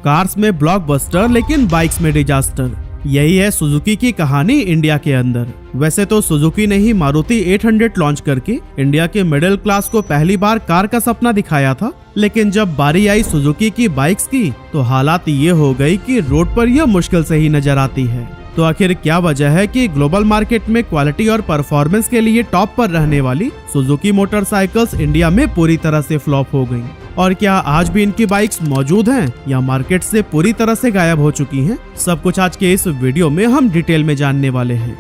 Cars में blockbuster लेकिन bikes में डिजास्टर। यही है सुजुकी की कहानी इंडिया के अंदर। वैसे तो सुजुकी ने ही मारुति 800 लॉन्च करके इंडिया के मिडिल क्लास को पहली बार कार का सपना दिखाया था, लेकिन जब बारी आई सुजुकी की बाइक्स की तो हालात ये हो गई कि रोड पर यह मुश्किल से ही नजर आती है। तो आखिर क्या वजह है कि ग्लोबल मार्केट में क्वालिटी और परफॉर्मेंस के लिए टॉप पर रहने वाली सुजुकी मोटरसाइकिल्स इंडिया में पूरी तरह से फ्लॉप हो गईं? और क्या आज भी इनकी बाइक्स मौजूद हैं या मार्केट से पूरी तरह से गायब हो चुकी हैं? सब कुछ आज के इस वीडियो में हम डिटेल में जानने वाले हैं।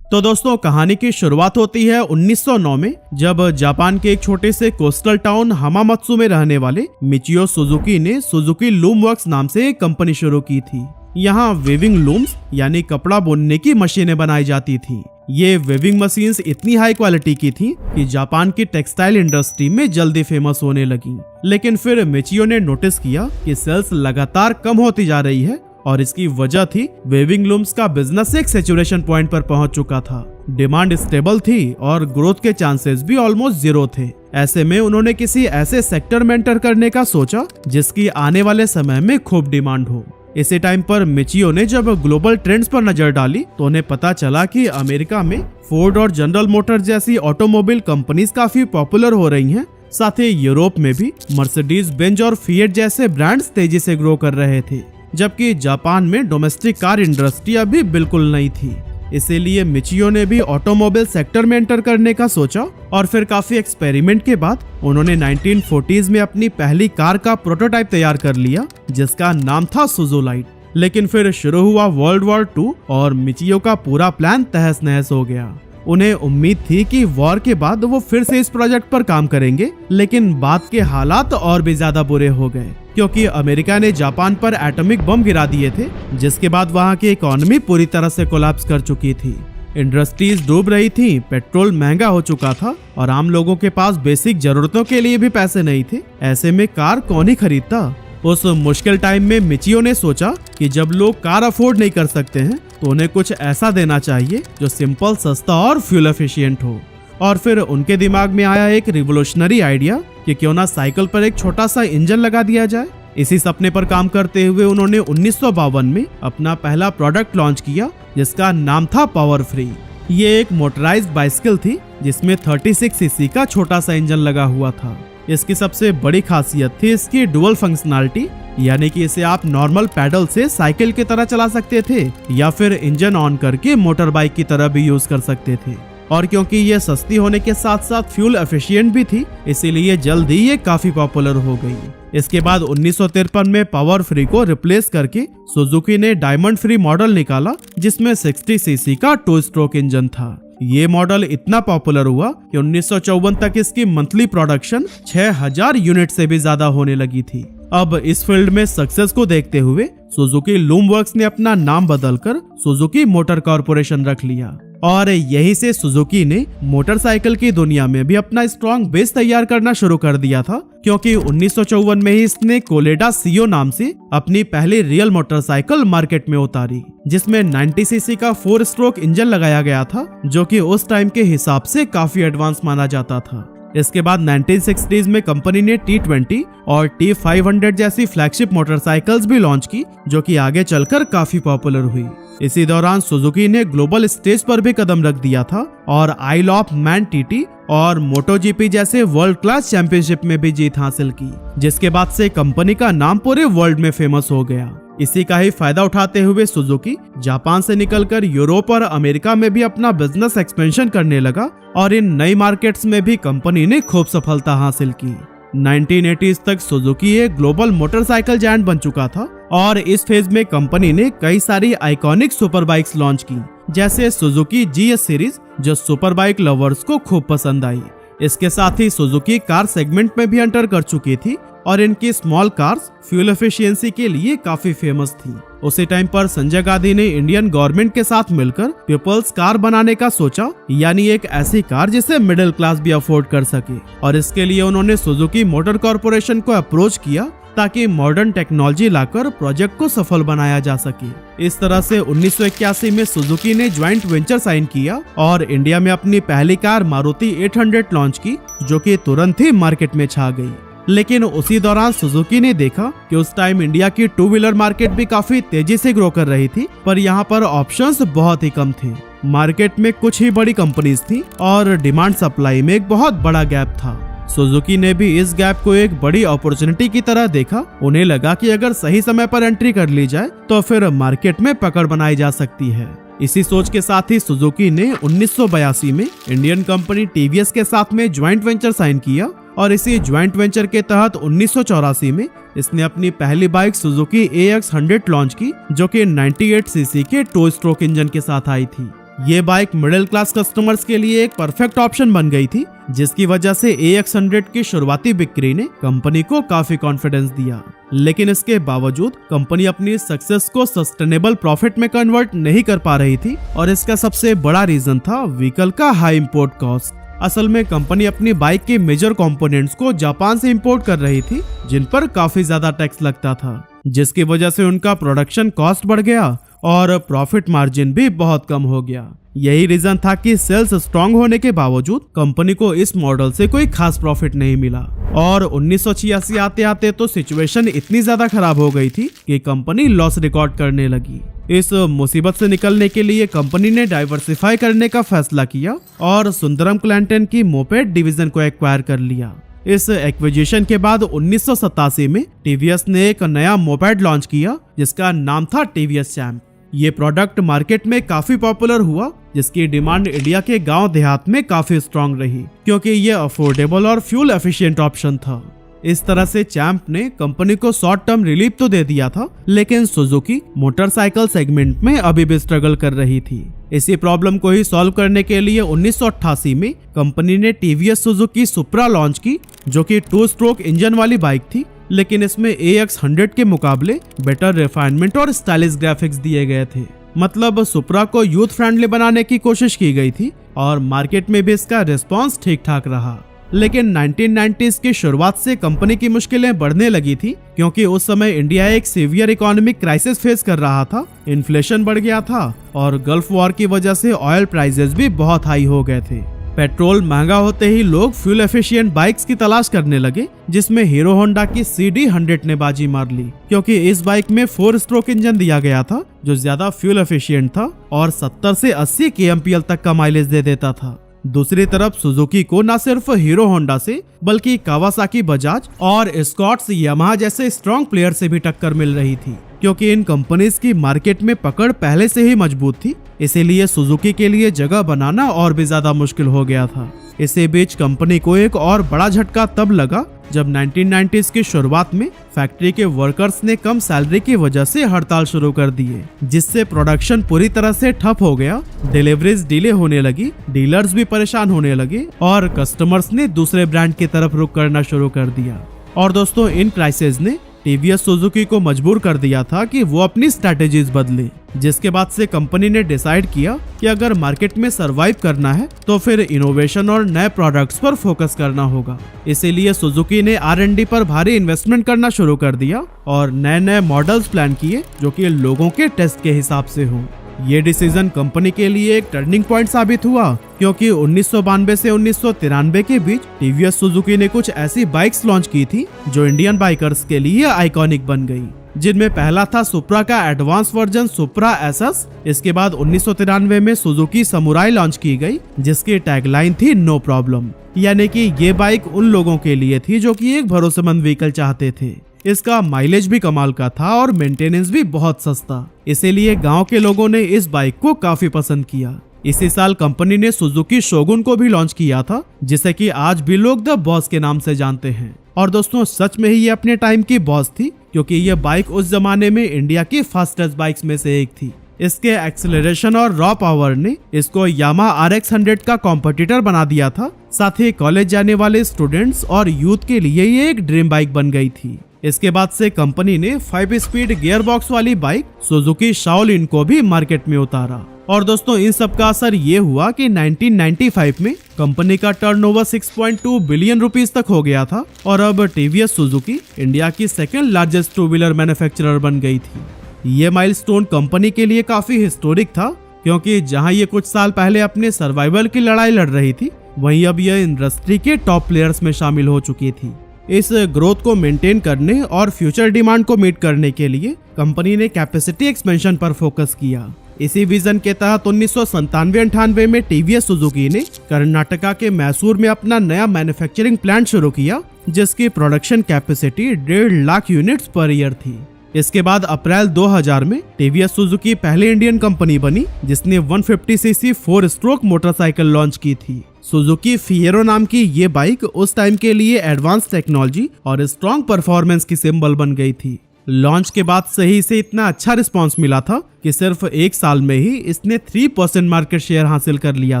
तो दोस्तों, कहानी की शुरुआत होती है 1909 में, जब जापान के एक छोटे से कोस्टल टाउन हमामत्सु में रहने वाले मिचियो सुजुकी ने सुजुकी लूम वर्क्स नाम से एक कंपनी शुरू की थी। यहाँ वेविंग लूम्स यानी कपड़ा बुनने की मशीनें बनाई जाती थी। ये वेविंग मशीन्स इतनी हाई क्वालिटी की थी कि जापान की टेक्सटाइल इंडस्ट्री में जल्दी फेमस होने लगी। लेकिन फिर मिचियो ने नोटिस किया कि सेल्स लगातार कम होती जा रही है और इसकी वजह थी वेविंग लूम्स का बिजनेस एक सैचुरेशन पॉइंट पर पहुंच चुका था। डिमांड स्टेबल थी और ग्रोथ के चांसेस भी ऑलमोस्ट जीरो थे। ऐसे में उन्होंने किसी ऐसे सेक्टर में एंटर करने का सोचा जिसकी आने वाले समय में खूब डिमांड हो। इसी टाइम पर मिचियो ने जब ग्लोबल ट्रेंड्स पर नजर डाली तो उन्हें पता चला कि अमेरिका में फोर्ड और जनरल मोटर जैसी ऑटोमोबाइल कंपनीज काफी पॉपुलर हो रही हैं। साथ ही यूरोप में भी मर्सिडीज बेंज और फिएट जैसे ब्रांड्स तेजी से ग्रो कर रहे थे, जबकि जापान में डोमेस्टिक कार इंडस्ट्री अभी बिल्कुल नहीं थी। इसीलिए मिचियो ने भी ऑटोमोबाइल सेक्टर में एंटर करने का सोचा और फिर काफी एक्सपेरिमेंट के बाद उन्होंने 1940s में अपनी पहली कार का प्रोटोटाइप तैयार कर लिया, जिसका नाम था सुजुलाइट। लेकिन फिर शुरू हुआ वर्ल्ड वॉर 2 और मिचियो का पूरा प्लान तहस नहस हो गया। उन्हें उम्मीद थी कि वॉर के बाद वो फिर से इस प्रोजेक्ट पर काम करेंगे, लेकिन बाद के हालात और भी ज्यादा बुरे हो गए क्योंकि अमेरिका ने जापान पर एटॉमिक बम गिरा दिए थे, जिसके बाद वहां की इकोनॉमी पूरी तरह से कोलैप्स कर चुकी थी। इंडस्ट्रीज डूब रही थी, पेट्रोल महंगा हो चुका था और आम लोगों के पास बेसिक जरूरतों के लिए भी पैसे नहीं थे। ऐसे में कार कौन ही खरीदता? उस मुश्किल टाइम में मिचियो ने सोचा कि जब लोग कार अफोर्ड नहीं कर सकते हैं तो उन्हें कुछ ऐसा देना चाहिए जो सिंपल, सस्ता और फ्यूल एफिशिएंट हो। और फिर उनके दिमाग में आया एक रिवोल्यूशनरी आइडिया कि क्यों ना साइकिल पर एक छोटा सा इंजन लगा दिया जाए। इसी सपने पर काम करते हुए उन्होंने 1952 में अपना पहला प्रोडक्ट लॉन्च किया, जिसका नाम था पावर फ्री। ये एक मोटराइज्ड बाइसिकल थी जिसमें 36 सीसी का छोटा सा इंजन लगा हुआ था। इसकी सबसे बड़ी खासियत थी इसकी डुअल फंक्शनलिटी, यानी कि इसे आप नॉर्मल पैडल से साइकिल की तरह चला सकते थे या फिर इंजन ऑन करके मोटर बाइक की तरह भी यूज कर सकते थे। और क्योंकि ये सस्ती होने के साथ साथ फ्यूल एफिशिएंट भी थी, इसीलिए जल्द ही ये काफी पॉपुलर हो गई। इसके बाद 1953 में पावर फ्री को रिप्लेस करके सुजुकी ने डायमंड फ्री मॉडल निकाला, जिसमें 60 सीसी का 2 स्ट्रोक इंजन था। ये मॉडल इतना पॉपुलर हुआ कि 1954 तक इसकी मंथली प्रोडक्शन 6000 यूनिट से भी ज्यादा होने लगी थी। अब इस फील्ड में सक्सेस को देखते हुए सुजुकी लूम वर्क्स ने अपना नाम बदलकर सुजुकी मोटर कॉर्पोरेशन रख लिया और यही से सुजुकी ने मोटरसाइकिल की दुनिया में भी अपना स्ट्रॉन्ग बेस तैयार करना शुरू कर दिया था, क्योंकि 1954 में ही इसने कोलेडा सीओ नाम से अपनी पहली रियल मोटरसाइकिल मार्केट में उतारी, जिसमें 90 सीसी का 4 स्ट्रोक इंजन लगाया गया था, जो कि उस टाइम के हिसाब से काफी एडवांस माना जाता था। इसके बाद 1960s में कंपनी ने T20 और T500 जैसी फ्लैगशिप मोटरसाइकिल्स भी लॉन्च की, जो कि आगे चलकर काफी पॉपुलर हुई। इसी दौरान सुजुकी ने ग्लोबल स्टेज पर भी कदम रख दिया था और आइल ऑफ मैन TT और MotoGP जैसे वर्ल्ड क्लास चैंपियनशिप में भी जीत हासिल की, जिसके बाद से कंपनी का नाम पूरे वर्ल्ड में फेमस हो गया। इसी का ही फायदा उठाते हुए सुजुकी जापान से निकलकर यूरोप और अमेरिका में भी अपना बिजनेस एक्सपेंशन करने लगा और इन नई मार्केट्स में भी कंपनी ने खूब सफलता हासिल की। 1980s तक सुजुकी एक ग्लोबल मोटरसाइकिल जायंट बन चुका था और इस फेज में कंपनी ने कई सारी आइकॉनिक सुपर बाइक्स लॉन्च की, जैसे सुजुकी GS सीरीज, जो सुपर बाइक लवर्स को खूब पसंद आई। इसके साथ ही सुजुकी कार सेगमेंट में भी एंटर कर चुकी थी और इनकी स्मॉल कार्स फ्यूल एफिशिएंसी के लिए काफी फेमस थी। उसी टाइम पर संजय गांधी ने इंडियन गवर्नमेंट के साथ मिलकर पीपल्स कार बनाने का सोचा, यानी एक ऐसी कार जिसे मिडिल क्लास भी अफोर्ड कर सके। और इसके लिए उन्होंने सुजुकी मोटर कॉर्पोरेशन को अप्रोच किया ताकि मॉडर्न टेक्नोलॉजी लाकर प्रोजेक्ट को सफल बनाया जा सके। इस तरह से 1981 में सुजुकी ने ज्वाइंट वेंचर साइन किया और इंडिया में अपनी पहली कार मारुति 800 लॉन्च की, जो कि तुरंत ही मार्केट में छा गई। लेकिन उसी दौरान सुजुकी ने देखा कि उस टाइम इंडिया की टू व्हीलर मार्केट भी काफी तेजी से ग्रो कर रही थी, पर यहाँ पर ऑप्शंस बहुत ही कम थे। मार्केट में कुछ ही बड़ी कंपनीज थी और डिमांड सप्लाई में एक बहुत बड़ा गैप था। सुजुकी ने भी इस गैप को एक बड़ी अपॉर्चुनिटी की तरह देखा। उन्हें लगा कि अगर सही समय पर एंट्री कर ली जाए तो फिर मार्केट में पकड़ बनाई जा सकती है। इसी सोच के साथ ही सुजुकी ने 1982 में इंडियन कंपनी टीवीएस के साथ में ज्वाइंट वेंचर साइन किया और इसी ज्वाइंट वेंचर के तहत 1984 में इसने अपनी पहली बाइक सुजुकी AX100 लॉन्च की, जो कि 98 सीसी के 2 स्ट्रोक इंजन के साथ आई थी। ये बाइक मिडिल क्लास कस्टमर्स के लिए एक परफेक्ट ऑप्शन बन गई थी, जिसकी वजह से AX100 की शुरुआती बिक्री ने कंपनी को काफी कॉन्फिडेंस दिया। लेकिन इसके बावजूद कंपनी अपनी सक्सेस को सस्टेनेबल प्रॉफिट में कन्वर्ट नहीं कर पा रही थी और इसका सबसे बड़ा रीजन था व्हीकल का हाई इंपोर्ट कॉस्ट। असल में कंपनी अपनी बाइक के मेजर कंपोनेंट्स को जापान से इंपोर्ट कर रही थी, जिन पर काफी ज्यादा टैक्स लगता था, जिसकी वजह से उनका प्रोडक्शन कॉस्ट बढ़ गया और प्रॉफिट मार्जिन भी बहुत कम हो गया। यही रीजन था कि सेल्स स्ट्रांग होने के बावजूद कंपनी को इस मॉडल से कोई खास प्रॉफिट नहीं मिला और 1986 आते आते तो सिचुएशन इतनी ज्यादा खराब हो गई थी कि कंपनी लॉस रिकॉर्ड करने लगी। इस मुसीबत से निकलने के लिए कंपनी ने डाइवर्सिफाई करने का फैसला किया और सुंदरम क्लैंटन की मोपेड डिवीजन को एक्वायर कर लिया। इस एक्विजिशन के बाद 1987 में टीवीएस ने एक नया मोपेड लॉन्च किया जिसका नाम था टीवीएस चैंप। ये प्रोडक्ट मार्केट में काफी पॉपुलर हुआ, जिसकी डिमांड इंडिया के गांव देहात में काफी स्ट्रांग रही क्योंकि ये अफोर्डेबल और फ्यूल एफिशिएंट ऑप्शन था। इस तरह से चैंप ने कंपनी को शॉर्ट टर्म रिलीफ तो दे दिया था, लेकिन सुजुकी मोटरसाइकिल सेगमेंट में अभी भी स्ट्रगल कर रही थी। इसी प्रॉब्लम को ही सॉल्व करने के लिए 1988 में कंपनी ने टीवीएस सुजुकी सुप्रा लॉन्च की, जो कि 2 स्ट्रोक इंजन वाली बाइक थी, लेकिन इसमें AX100 के मुकाबले बेटर रिफाइनमेंट और स्टाइलिश ग्राफिक्स दिए गए थे। मतलब सुप्रा को यूथ फ्रेंडली बनाने की कोशिश की गई थी और मार्केट में भी इसका रिस्पांस ठीक ठाक रहा। लेकिन 1990s की शुरुआत से कंपनी की मुश्किलें बढ़ने लगी थी क्योंकि उस समय इंडिया एक सीवियर इकोनॉमिक क्राइसिस फेस कर रहा था, इन्फ्लेशन बढ़ गया था और गल्फ वॉर की वजह से ऑयल प्राइसेस भी बहुत हाई हो गए थे। पेट्रोल महंगा होते ही लोग फ्यूल एफिशिएंट बाइक्स की तलाश करने लगे, जिसमें हीरो होंडा की CD100 ने बाजी मार ली क्योंकि इस बाइक में 4 स्ट्रोक इंजन दिया गया था जो ज्यादा फ्यूल एफिशिएंट था और 70 से 80 kmpl तक का माइलेज दे देता था। दूसरी तरफ सुजुकी को न सिर्फ हीरो होंडा से बल्कि कावासाकी बजाज और स्कॉट्स यामाहा जैसे स्ट्रॉन्ग प्लेयर से भी टक्कर मिल रही थी क्योंकि इन कंपनीज की मार्केट में पकड़ पहले से ही मजबूत थी, इसीलिए सुजुकी के लिए जगह बनाना और भी ज्यादा मुश्किल हो गया था। इसी बीच कंपनी को एक और बड़ा झटका तब लगा जब 1990s की शुरुआत में फैक्ट्री के वर्कर्स ने कम सैलरी की वजह से हड़ताल शुरू कर दिए, जिससे प्रोडक्शन पूरी तरह से ठप हो गया, डिलीवरीज डिले होने लगी, डीलर्स भी परेशान होने लगे और कस्टमर्स ने दूसरे ब्रांड की तरफ रुख करना शुरू कर दिया। और दोस्तों, इन क्राइसिस ने टीवीएस सुजुकी को मजबूर कर दिया था कि वो अपनी स्ट्रैटेजीज बदले, जिसके बाद से कंपनी ने डिसाइड किया कि अगर मार्केट में सरवाइव करना है तो फिर इनोवेशन और नए प्रोडक्ट्स पर फोकस करना होगा। इसीलिए सुजुकी ने R&D पर भारी इन्वेस्टमेंट करना शुरू कर दिया और नए नए मॉडल्स प्लान किए जो कि लोगों के टेस्ट के हिसाब से हों। ये डिसीजन कंपनी के लिए एक टर्निंग पॉइंट साबित हुआ क्योंकि 1992 से 1993 के बीच टीवीएस सुजुकी ने कुछ ऐसी बाइक्स लॉन्च की थी जो इंडियन बाइकर्स के लिए आइकॉनिक बन गई, जिनमें पहला था सुप्रा का एडवांस वर्जन सुप्रा एसएस। इसके बाद 1993 में सुजुकी समुराई लॉन्च की गई जिसकी टैगलाइन थी नो प्रॉब्लम, यानी कि ये बाइक उन लोगों के लिए थी जो कि एक भरोसेमंद व्हीकल चाहते थे। इसका माइलेज भी कमाल का था और मेंटेनेंस भी बहुत सस्ता, इसीलिए गांव के लोगों ने इस बाइक को काफी पसंद किया। इसी साल कंपनी ने सुजुकी शोगुन को भी लॉन्च किया था, जिसे कि आज भी लोग द बॉस के नाम से जानते हैं। और दोस्तों, सच में ही ये अपने टाइम की बॉस थी क्योंकि ये बाइक उस जमाने में इंडिया की फास्टेस्ट बाइक्स में से एक थी। इसके एक्सेलरेशन और रॉ पावर ने इसको यामाहा RX100 का कॉम्पिटिटर बना दिया था। साथ ही कॉलेज जाने वाले स्टूडेंट्स और यूथ के लिए ये एक ड्रीम बाइक बन गई थी। इसके बाद से कंपनी ने 5 स्पीड गियर बॉक्स वाली बाइक सुजुकी शाओलिन को भी मार्केट में उतारा। और दोस्तों, इन सब का असर ये हुआ कि 1995 में कंपनी का टर्नओवर 6.2 बिलियन रुपीस तक हो गया था और अब टीवीएस सुजुकी इंडिया की सेकंड लार्जेस्ट 2 व्हीलर मैन्युफैक्चरर बन गई थी। ये माइलस्टोन कंपनी के लिए काफी हिस्टोरिक था क्योंकि जहां ये कुछ साल पहले अपने सर्वाइवल की लड़ाई लड़ रही थी, वहीं अब यह इंडस्ट्री के टॉप प्लेयर्स में शामिल हो चुकी थी। इस ग्रोथ को मेंटेन करने और फ्यूचर डिमांड को मीट करने के लिए कंपनी ने कैपेसिटी एक्सपेंशन पर फोकस किया। इसी विजन के तहत 1997-98 में टीवीएस सुजुकी ने कर्नाटका के मैसूर में अपना नया मैन्युफैक्चरिंग प्लांट शुरू किया, जिसकी production capacity 1.5 lakh units per year थी। इसके बाद अप्रैल 2000 में टीवीएस सुजुकी पहली इंडियन कंपनी बनी जिसने 150 सीसी 4 स्ट्रोक मोटरसाइकिल लॉन्च की थी। सुजुकी फिएरो नाम की ये बाइक उस टाइम के लिए एडवांस टेक्नोलॉजी और स्ट्रॉन्ग परफॉर्मेंस की सिंबल बन गई थी। लॉन्च के बाद से ही इसे इतना अच्छा रिस्पांस मिला था कि सिर्फ 1 साल में ही इसने 3% मार्केट शेयर हासिल कर लिया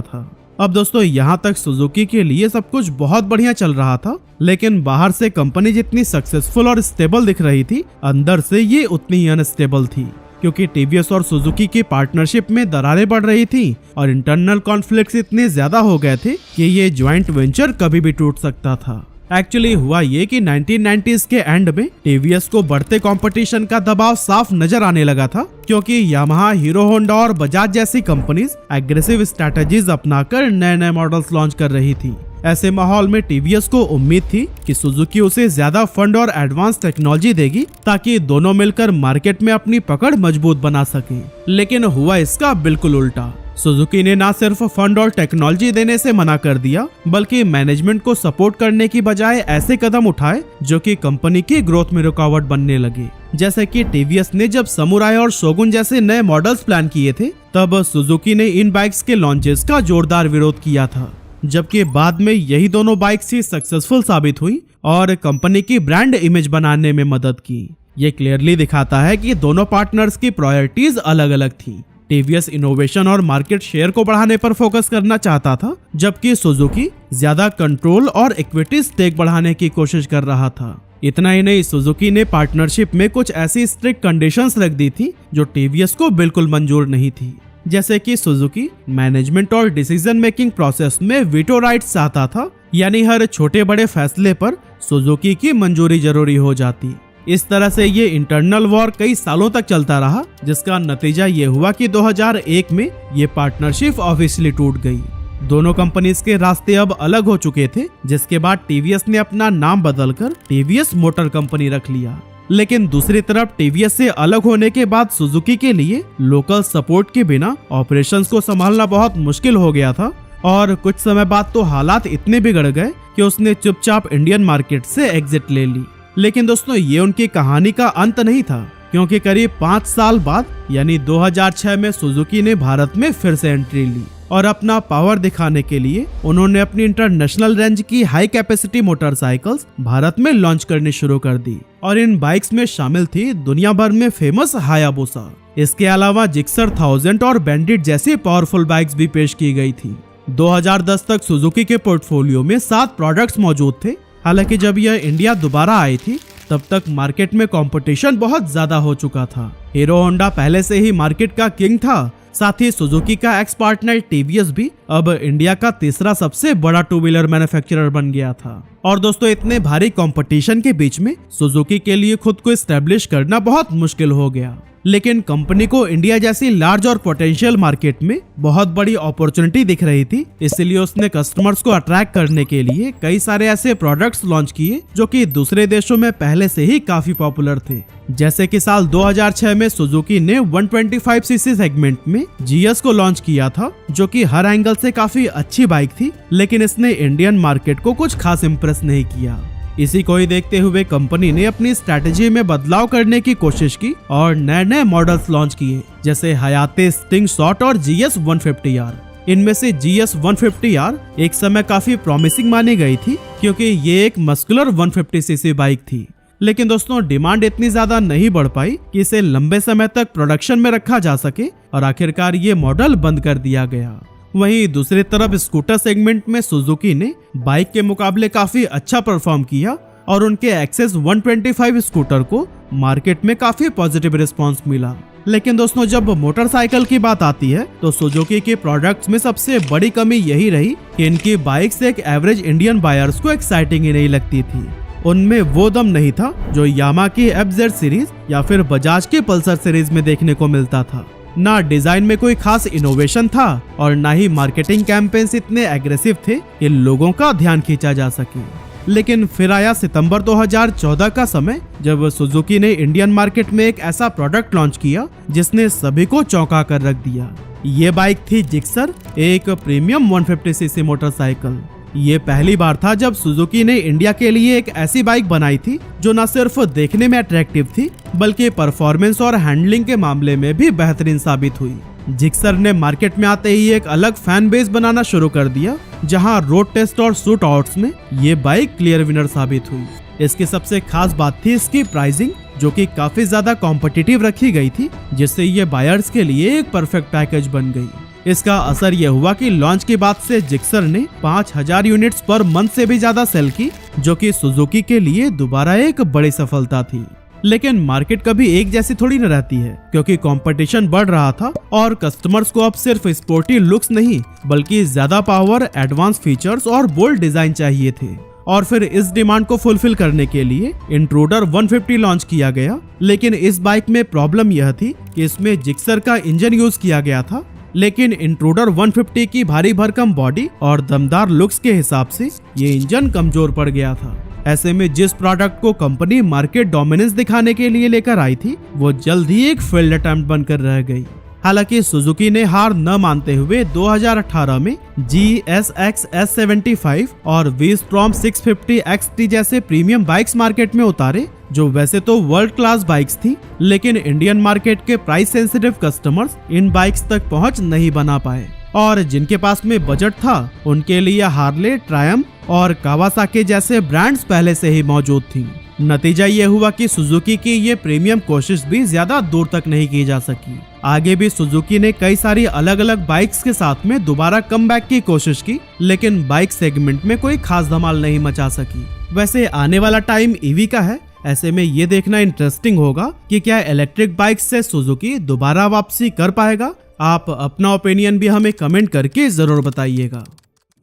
था। अब दोस्तों यहाँ तक सुजुकी के लिए सब कुछ बहुत बढ़िया चल रहा था, लेकिन बाहर से कंपनी जितनी सक्सेसफुल और स्टेबल दिख रही थी, अंदर से ये उतनी ही अनस्टेबल थी, क्योंकि टीवीएस और सुजुकी की पार्टनरशिप में दरारें बढ़ रही थी और इंटरनल कॉन्फ्लिक्ट्स इतने ज्यादा हो गए थे कि ये ज्वाइंट वेंचर कभी भी टूट सकता था। एक्चुअली हुआ ये कि 1990s के एंड में टीवीएस को बढ़ते कंपटीशन का दबाव साफ नजर आने लगा था, क्योंकि यामाहा, हीरो होंडा और बजाज जैसी कंपनीज एग्रेसिव स्ट्रेटजीज अपनाकर नए नए मॉडल्स लॉन्च कर रही थी। ऐसे माहौल में टीवीएस को उम्मीद थी कि सुजुकी उसे ज्यादा फंड और एडवांस टेक्नोलॉजी देगी ताकि दोनों मिलकर मार्केट में अपनी पकड़ मजबूत बना सके। लेकिन हुआ इसका बिल्कुल उल्टा। सुजुकी ने ना सिर्फ फंड और टेक्नोलॉजी देने से मना कर दिया, बल्कि मैनेजमेंट को सपोर्ट करने की बजाय ऐसे कदम उठाए जो कि कंपनी की ग्रोथ में रुकावट बनने लगे। जैसे कि टीवीएस ने जब समुराई और शोगुन जैसे नए मॉडल्स प्लान किए थे, तब सुजुकी ने इन बाइक्स के लॉन्चेस का जोरदार विरोध किया था, जबकि बाद में यही दोनों बाइक्स ही सक्सेसफुल साबित हुई और कंपनी की ब्रांड इमेज बनाने में मदद की। ये क्लियरली दिखाता है कि दोनों पार्टनर्स की प्रायोरिटीज अलग अलग थी। टीवीएस इनोवेशन और मार्केट शेयर को बढ़ाने पर फोकस करना चाहता था, जबकि सुजुकी ज्यादा कंट्रोल और इक्विटी स्टेक बढ़ाने की कोशिश कर रहा था। इतना ही नहीं, सुजुकी ने पार्टनरशिप में कुछ ऐसी स्ट्रिक्ट कंडीशंस रख दी थी जो टीवीएस को बिल्कुल मंजूर नहीं थी। जैसे कि सुजुकी मैनेजमेंट और डिसीजन मेकिंग प्रोसेस में वीटो राइट्स चाहता था, यानी हर छोटे बड़े फैसले पर सुजुकी की मंजूरी जरूरी हो जाती। इस तरह से ये इंटरनल वॉर कई सालों तक चलता रहा, जिसका नतीजा ये हुआ कि 2001 में ये पार्टनरशिप ऑफिशियली टूट गई। दोनों कंपनीज के रास्ते अब अलग हो चुके थे, जिसके बाद टीवीएस ने अपना नाम बदलकर टीवीएस मोटर कंपनी रख लिया। लेकिन दूसरी तरफ टीवीएस से अलग होने के बाद सुजुकी के लिए लोकल सपोर्ट के बिना ऑपरेशंस को संभालना बहुत मुश्किल हो गया था और कुछ समय बाद तो हालात इतने बिगड़ गए कि उसने चुपचाप इंडियन मार्केट से एग्जिट ले ली। लेकिन दोस्तों ये उनकी कहानी का अंत नहीं था, क्योंकि करीब 5 साल बाद यानी 2006 में सुजुकी ने भारत में फिर से एंट्री ली और अपना पावर दिखाने के लिए उन्होंने अपनी इंटरनेशनल रेंज की हाई कैपेसिटी मोटरसाइकिल्स भारत में लॉन्च करनी शुरू कर दी और इन बाइक्स में शामिल थी दुनिया भर में फेमस हायाबुसा। इसके अलावा जिक्सर 1000 और बैंडिट जैसी पावरफुल बाइक्स भी पेश की गई थी। 2010 तक सुजुकी के पोर्टफोलियो में 7 प्रोडक्ट्स मौजूद थे। हालांकि जब यह इंडिया दोबारा आई थी, तब तक मार्केट में कंपटीशन बहुत ज्यादा हो चुका था। हीरो होंडा पहले से ही मार्केट का किंग था, साथ ही सुजुकी का एक्स पार्टनर टीवीएस भी अब इंडिया का तीसरा सबसे बड़ा 2 व्हीलर मैन्युफैक्चरर बन गया था। और दोस्तों इतने भारी कंपटीशन के बीच में सुजुकी के लिए खुद को एस्टेब्लिश करना बहुत मुश्किल हो गया। लेकिन कंपनी को इंडिया जैसी लार्ज और पोटेंशियल मार्केट में बहुत बड़ी अपॉर्चुनिटी दिख रही थी, इसलिए उसने कस्टमर्स को अट्रैक्ट करने के लिए कई सारे ऐसे प्रोडक्ट्स लॉन्च किए जो कि दूसरे देशों में पहले से ही काफी पॉपुलर थे। जैसे कि साल 2006 में सुजुकी ने 125 सीसी सेगमेंट में जीएस को लॉन्च किया था, जो कि हर एंगल से काफी अच्छी बाइक थी, लेकिन इसने इंडियन मार्केट को कुछ खास इम्प्रेस नहीं किया। इसी को ही देखते हुए कंपनी ने अपनी स्ट्रैटेजी में बदलाव करने की कोशिश की और नए नए मॉडल्स लॉन्च किए, जैसे हयाते स्टिंग शॉट और GS 150R। इनमें से GS 150R एक समय काफी प्रॉमिसिंग मानी गई थी, क्योंकि ये एक मस्कुलर 150 सीसी बाइक थी। लेकिन दोस्तों डिमांड इतनी ज्यादा नहीं बढ़ पाई कि इसे लंबे समय तक प्रोडक्शन में रखा जा सके और आखिरकार ये मॉडल बंद कर दिया गया। वहीं दूसरी तरफ स्कूटर सेगमेंट में सुजुकी ने बाइक के मुकाबले काफी अच्छा परफॉर्म किया और उनके एक्सेस 125 स्कूटर को मार्केट में काफी पॉजिटिव रिस्पांस मिला। लेकिन दोस्तों जब मोटरसाइकिल की बात आती है तो सुजुकी के प्रोडक्ट्स में सबसे बड़ी कमी यही रही कि इनकी बाइक्स एक एवरेज इंडियन बायर्स को एक्साइटिंग ही नहीं लगती थी। उनमें वो दम नहीं था जो यामाहा की FZ सीरीज या फिर बजाज की पल्सर सीरीज में देखने को मिलता था। ना डिजाइन में कोई खास इनोवेशन था और ना ही मार्केटिंग कैंपेन्स इतने एग्रेसिव थे कि लोगों का ध्यान खींचा जा सके। लेकिन फिर आया सितंबर 2014 का समय, जब सुजुकी ने इंडियन मार्केट में एक ऐसा प्रोडक्ट लॉन्च किया जिसने सभी को चौंका कर रख दिया। ये बाइक थी जिक्सर, एक प्रीमियम 150cc मोटरसाइकिल। ये पहली बार था जब सुजुकी ने इंडिया के लिए एक ऐसी बाइक बनाई थी जो न सिर्फ देखने में अट्रैक्टिव थी बल्कि परफॉर्मेंस और हैंडलिंग के मामले में भी बेहतरीन साबित हुई। जिक्सर ने मार्केट में आते ही एक अलग फैन बेस बनाना शुरू कर दिया, जहां रोड टेस्ट और शूट आउट्स में ये बाइक क्लियर विनर साबित हुई। इसकी सबसे खास बात थी इसकी प्राइसिंग, जो कि काफी ज्यादा कॉम्पिटिटिव रखी गई थी, जिससे ये बायर्स के लिए एक परफेक्ट पैकेज बन गई। इसका असर यह हुआ कि लॉन्च के बाद से जिक्सर ने 5000 यूनिट्स पर मंथ से भी ज्यादा सेल की, जो कि सुजुकी के लिए दोबारा एक बड़ी सफलता थी। लेकिन मार्केट कभी एक जैसी थोड़ी न रहती है, क्योंकि कंपटीशन बढ़ रहा था और कस्टमर्स को अब सिर्फ स्पोर्टी लुक्स नहीं बल्कि ज्यादा पावर, एडवांस फीचर्स और बोल्ड डिजाइन चाहिए थे। और फिर इस डिमांड को फुलफिल करने के लिए इंट्रूडर 150 लॉन्च किया गया। लेकिन इस बाइक में प्रॉब्लम यह थी कि इसमें जिक्सर का इंजन यूज किया गया था, लेकिन इंट्रूडर 150 की भारी भरकम बॉडी और दमदार लुक्स के हिसाब से ये इंजन कमजोर पड़ गया था। ऐसे में जिस प्रोडक्ट को कंपनी मार्केट डोमिनेंस दिखाने के लिए लेकर आई थी, वो जल्द ही एक फेल्ड अटेम्प्ट बनकर रह गई। हालांकि सुजुकी ने हार न मानते हुए 2018 में GSX S75 और V-Strom 650 XT जैसे प्रीमियम बाइक्स मार्केट में उतारे, जो वैसे तो वर्ल्ड क्लास बाइक्स थी, लेकिन इंडियन मार्केट के प्राइस सेंसिटिव कस्टमर्स इन बाइक्स तक पहुंच नहीं बना पाए। और जिनके पास में बजट था उनके लिए हार्ले, ट्रायम्फ और कावासाकी जैसे ब्रांड्स पहले से ही मौजूद थी। नतीजा ये हुआ कि सुजुकी की ये प्रीमियम कोशिश भी ज्यादा दूर तक नहीं की जा सकी। आगे भी सुजुकी ने कई सारी अलग अलग बाइक्स के साथ में दोबारा कमबैक की कोशिश की, लेकिन बाइक सेगमेंट में कोई खास धमाल नहीं मचा सकी। वैसे आने वाला टाइम ईवी का है, ऐसे में ये देखना इंटरेस्टिंग होगा कि क्या इलेक्ट्रिक बाइक से सुजुकी दोबारा वापसी कर पाएगा। आप अपना ओपिनियन भी हमें कमेंट करके जरूर बताइएगा।